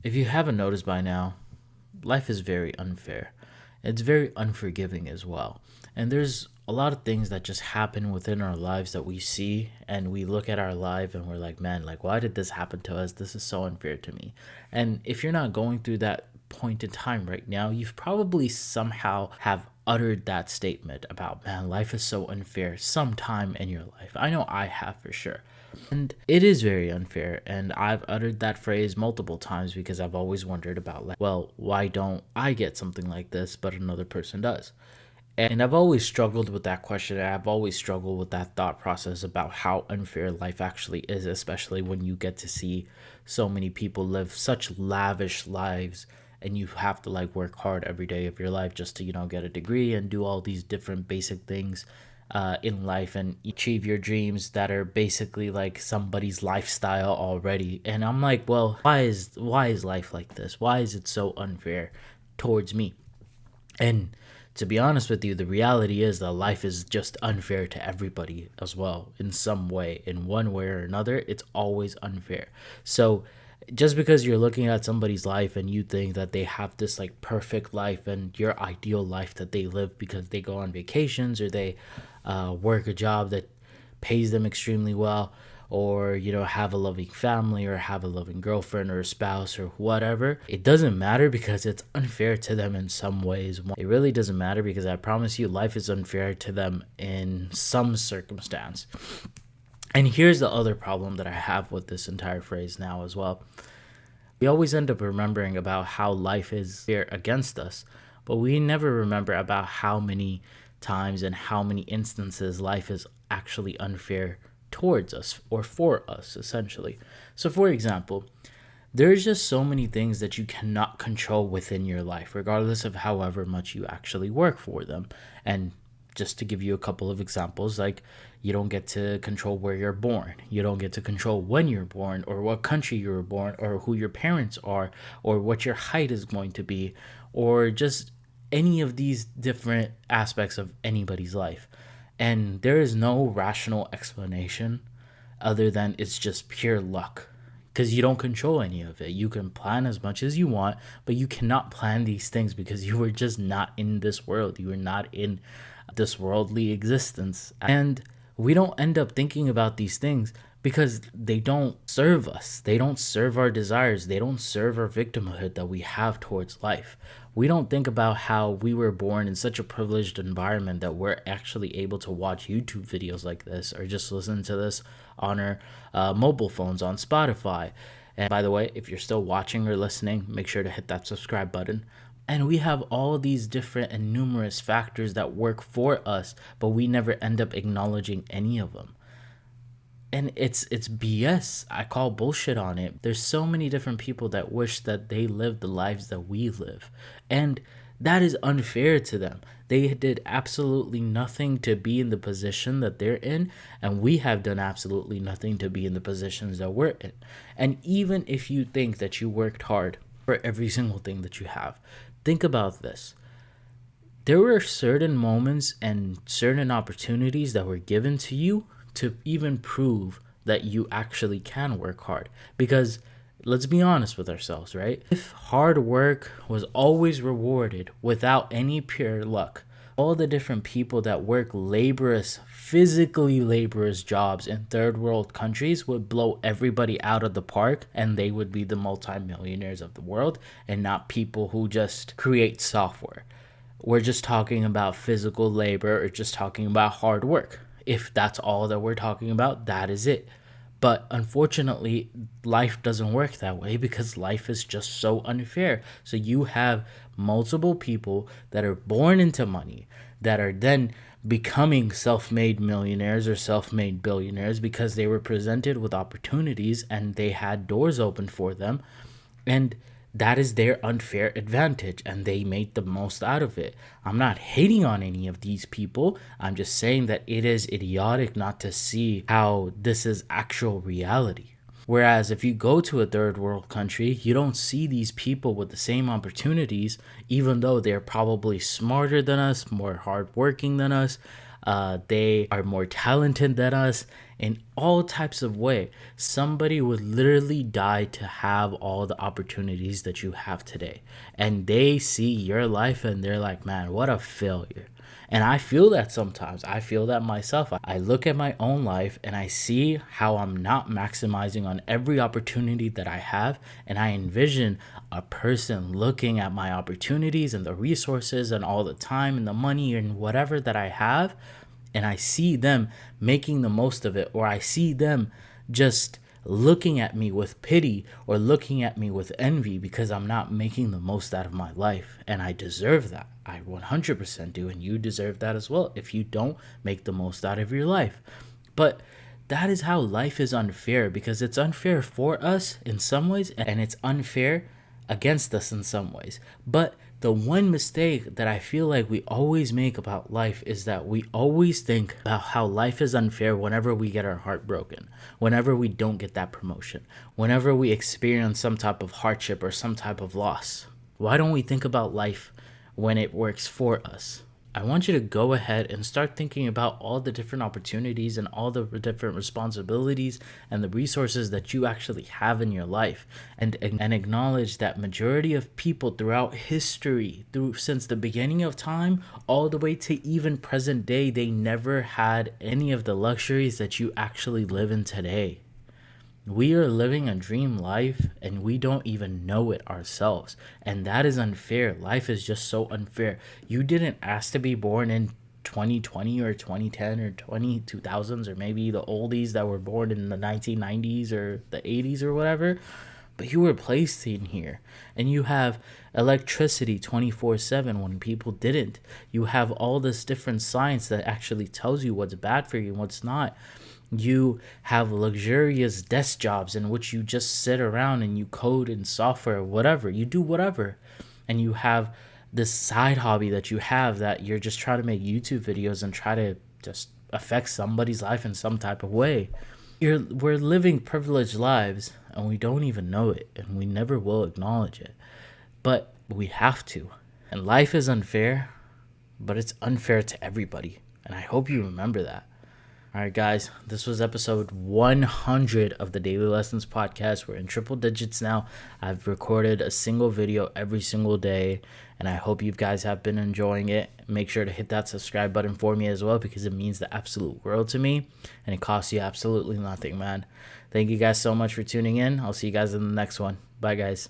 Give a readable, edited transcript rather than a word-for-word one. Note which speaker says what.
Speaker 1: If you haven't noticed by now, life is very unfair. It's very unforgiving as well. And there's a lot of things that just happen within our lives that we see and we look at our life and we're like, man, like, why did this happen to us? This is so unfair to me. And if you're not going through that point in time right now, you've probably somehow have uttered that statement about, man, life is so unfair sometime in your life. I know I have for sure. And it is very unfair. And I've uttered that phrase multiple times because I've always wondered about, like, well, why don't I get something like this, but another person does? And I've always struggled with that question. I've always struggled with that thought process about how unfair life actually is, especially when you get to see so many people live such lavish lives and you have to like work hard every day of your life just to, get a degree and do all these different basic things in life and achieve your dreams that are basically like somebody's lifestyle already. And I'm like, well, why is life like this? Why is it so unfair towards me? And to be honest with you, the reality is that life is just unfair to everybody as well in some way. In one way or another, it's always unfair. So just because you're looking at somebody's life and you think that they have this like perfect life and your ideal life that they live because they go on vacations or they work a job that pays them extremely well, or have a loving family or have a loving girlfriend or a spouse or whatever, it doesn't matter because it's unfair to them in some ways. It really doesn't matter because I promise you life is unfair to them in some circumstance. And here's the other problem that I have with this entire phrase now as well. We always end up remembering about how life is fair against us, but we never remember about how many times and how many instances life is actually unfair towards us or for us, essentially. So, for example, there's just so many things that you cannot control within your life, regardless of however much you actually work for them. And just to give you a couple of examples, like you don't get to control where you're born, you don't get to control when you're born, or what country you were born, or who your parents are, or what your height is going to be, or just any of these different aspects of anybody's life. And there is no rational explanation other than it's just pure luck because you don't control any of it. You can plan as much as you want, but you cannot plan these things because you were just not in this world. You were not in this worldly existence. And we don't end up thinking about these things because they don't serve us. They don't serve our desires. They don't serve our victimhood that we have towards life. We don't think about how we were born in such a privileged environment that we're actually able to watch YouTube videos like this or just listen to this on our mobile phones on Spotify. And by the way, if you're still watching or listening, make sure to hit that subscribe button. And we have all these different and numerous factors that work for us, but we never end up acknowledging any of them. And it's BS. I call bullshit on it. There's so many different people that wish that they lived the lives that we live. And that is unfair to them. They did absolutely nothing to be in the position that they're in, and we have done absolutely nothing to be in the positions that we're in. And even if you think that you worked hard for every single thing that you have, think about this. There were certain moments and certain opportunities that were given to you to even prove that you actually can work hard. Because let's be honest with ourselves, right? If hard work was always rewarded without any pure luck, all the different people that work laborious, physically laborious jobs in third world countries would blow everybody out of the park and they would be the multimillionaires of the world and not people who just create software. We're just talking about physical labor or just talking about hard work. If that's all that we're talking about, that is it. But unfortunately, life doesn't work that way because life is just so unfair. So you have multiple people that are born into money that are then becoming self made millionaires or self made billionaires because they were presented with opportunities and they had doors open for them. And that is their unfair advantage and they made the most out of it. I'm not hating on any of these people. I'm just saying that it is idiotic not to see how this is actual reality. Whereas if you go to a third world country, you don't see these people with the same opportunities, even though they're probably smarter than us, more hardworking than us, they are more talented than us, in all types of way. Somebody would literally die to have all the opportunities that you have today. And they see your life and they're like, man, what a failure. And I feel that sometimes. I feel that myself. I look at my own life and I see how I'm not maximizing on every opportunity that I have. And I envision a person looking at my opportunities and the resources and all the time and the money and whatever that I have. And I see them making the most of it, or I see them just looking at me with pity or looking at me with envy because I'm not making the most out of my life. And I deserve that. I 100% do. And you deserve that as well if you don't make the most out of your life. But that is how life is unfair, because it's unfair for us in some ways and it's unfair against us in some ways. But the one mistake that I feel like we always make about life is that we always think about how life is unfair whenever we get our heart broken, whenever we don't get that promotion, whenever we experience some type of hardship or some type of loss. Why don't we think about life when it works for us? I want you to go ahead and start thinking about all the different opportunities and all the different responsibilities and the resources that you actually have in your life, and acknowledge that majority of people throughout history, since the beginning of time all the way to even present day, they never had any of the luxuries that you actually live in today. We are living a dream life and we don't even know it ourselves. And that is unfair. Life is just so unfair. You didn't ask to be born in 2020 or 2010 or 2000s, or maybe the oldies that were born in the 1990s or the 80s or whatever. But you were placed in here, and you have electricity 24/7 when people didn't. You have all this different science that actually tells you what's bad for you and what's not. You have luxurious desk jobs in which you just sit around and you code in software, whatever. You do whatever. And you have this side hobby that you have that you're just trying to make YouTube videos and try to just affect somebody's life in some type of way. We're living privileged lives and we don't even know it, and we never will acknowledge it. But we have to. And life is unfair, but it's unfair to everybody. And I hope you remember that. All right, guys, this was episode 100 of the Daily Lessons podcast. We're in triple digits now. I've recorded a single video every single day, and I hope you guys have been enjoying it. Make sure to hit that subscribe button for me as well, because it means the absolute world to me, and it costs you absolutely nothing, man. Thank you guys so much for tuning in. I'll see you guys in the next one. Bye, guys.